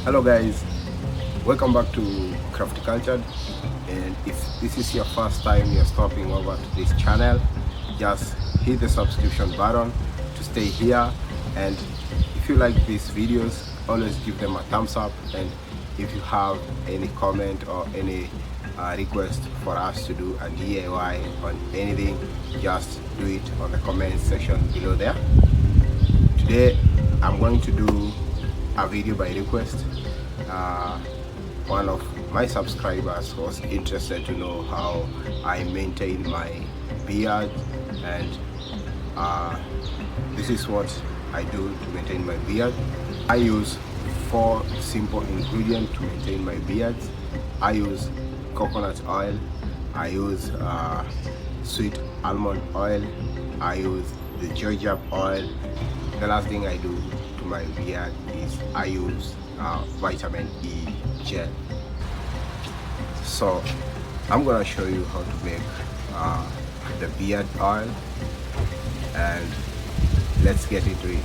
Hello guys, welcome back to Crafty Cultured, and if this is your first time you're stopping over to this channel, just hit the subscription button to stay here. And if you like these videos, always give them a thumbs up, and if you have any comment or any request for us to do a DIY on anything, just do it on the comment section below there. Today I'm going to do a video by request. One of my subscribers was interested to know how I maintain my beard, and this is what I do to maintain my beard. I use 4 simple ingredients to maintain my beard. I use coconut oil, I use sweet almond oil, I use the jojoba oil. The last thing I do to my beard is I use vitamin E gel. So I'm gonna show you how to make the beard oil, and let's get into it.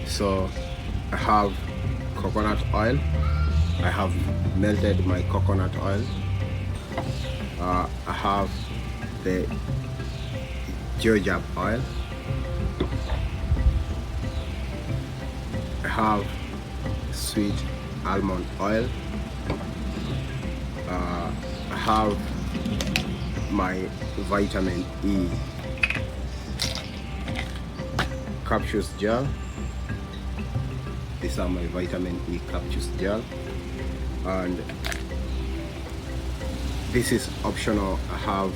So I have coconut oil. I have melted my coconut oil. I have the jojoba oil. I have sweet almond oil. I have my vitamin E capsules gel. These are my vitamin E capsules gel, and this is optional. I have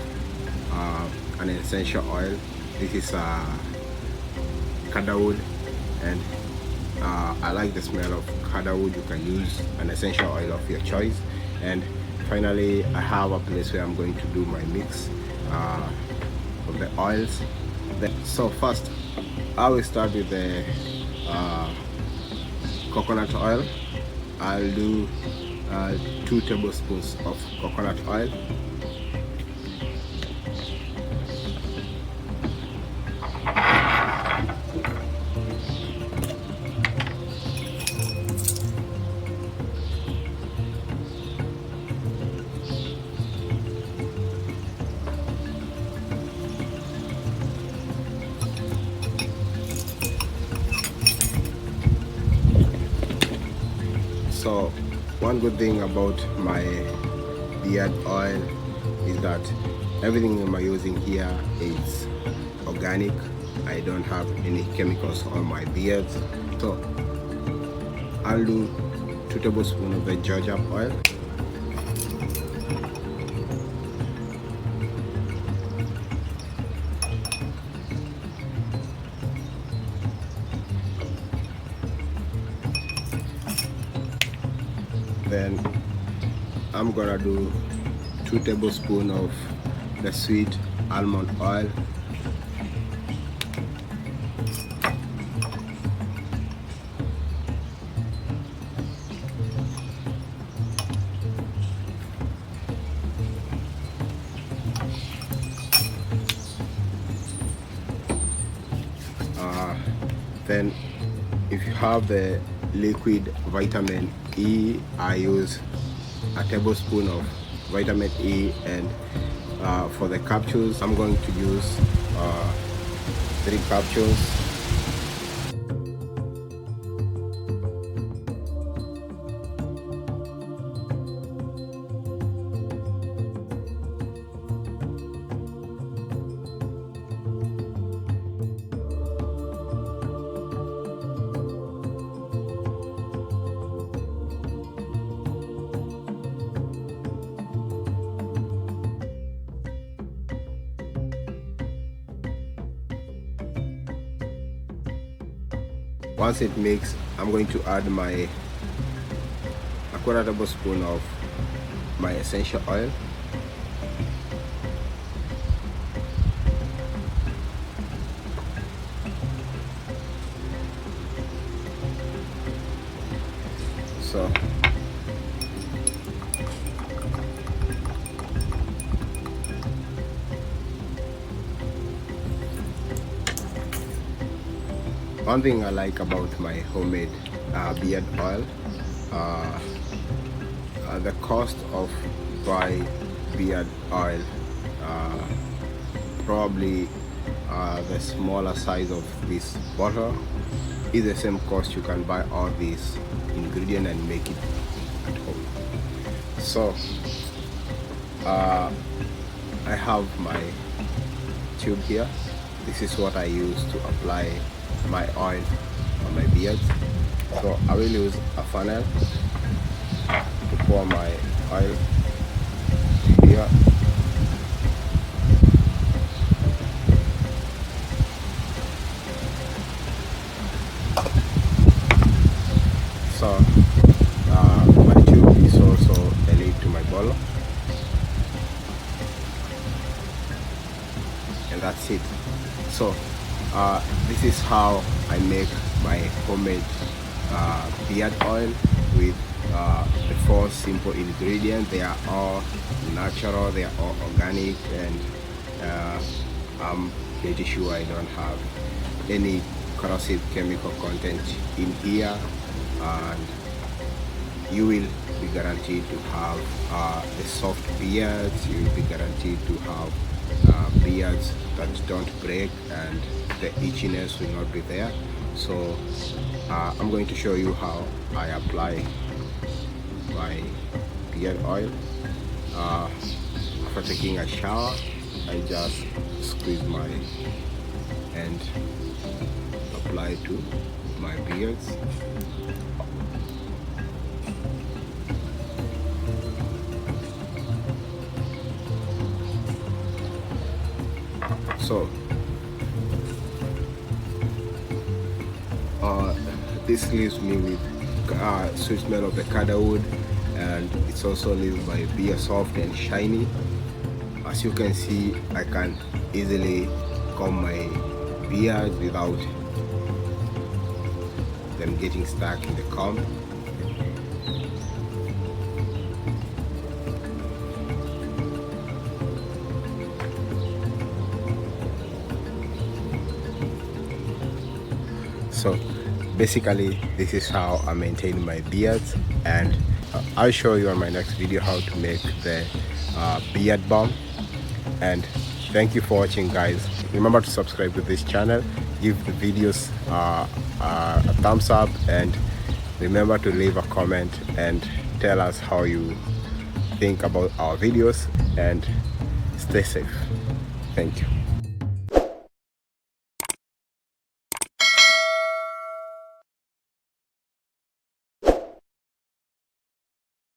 an essential oil. This is cedarwood, and I like the smell of cedarwood. You can use an essential oil of your choice. And finally, I have a place where I'm going to do my mix of the oils. So first, I will start with the coconut oil. I'll do 2 tablespoons of coconut oil. So one good thing about my beard oil is that everything I'm using here is organic. I don't have any chemicals on my beard. So I'll do 2 tablespoons of the jojoba oil. Then I'm gonna do 2 tablespoons of the sweet almond oil. Then if you have the liquid vitamin E, I use a tablespoon of vitamin E, and for the capsules I'm going to use 3 capsules. Once it mixes, I'm going to add a 1/4 tablespoon of my essential oil. So one thing I like about my homemade beard oil the cost of buy beard oil, probably the smaller size of this bottle is the same cost you can buy all these ingredients and make it at home. So I have my tube here. This is what I use to apply my oil on my beard. So I will use a funnel to pour my oil here. So my tube is also a lead to my bottle, and that's it. So this is how I make my homemade beard oil with the 4 simple ingredients. They are all natural, they are all organic, and I'm pretty sure I don't have any corrosive chemical content in here, and you will be guaranteed to have a soft beards. You will be guaranteed to have beards that don't break, and the itchiness will not be there. So I'm going to show you how I apply my beard oil. After taking a shower, I just squeeze my and apply to my beards. So this leaves me with sweet smell of the cedarwood, and it's also leaves my beard soft and shiny. As you can see, I can easily comb my beard without them getting stuck in the comb. So basically this is how I maintain my beards, and I'll show you on my next video how to make the beard balm. And thank you for watching, guys. Remember to subscribe to this channel, give the videos a thumbs up, and remember to leave a comment and tell us how you think about our videos, and stay safe. Thank you.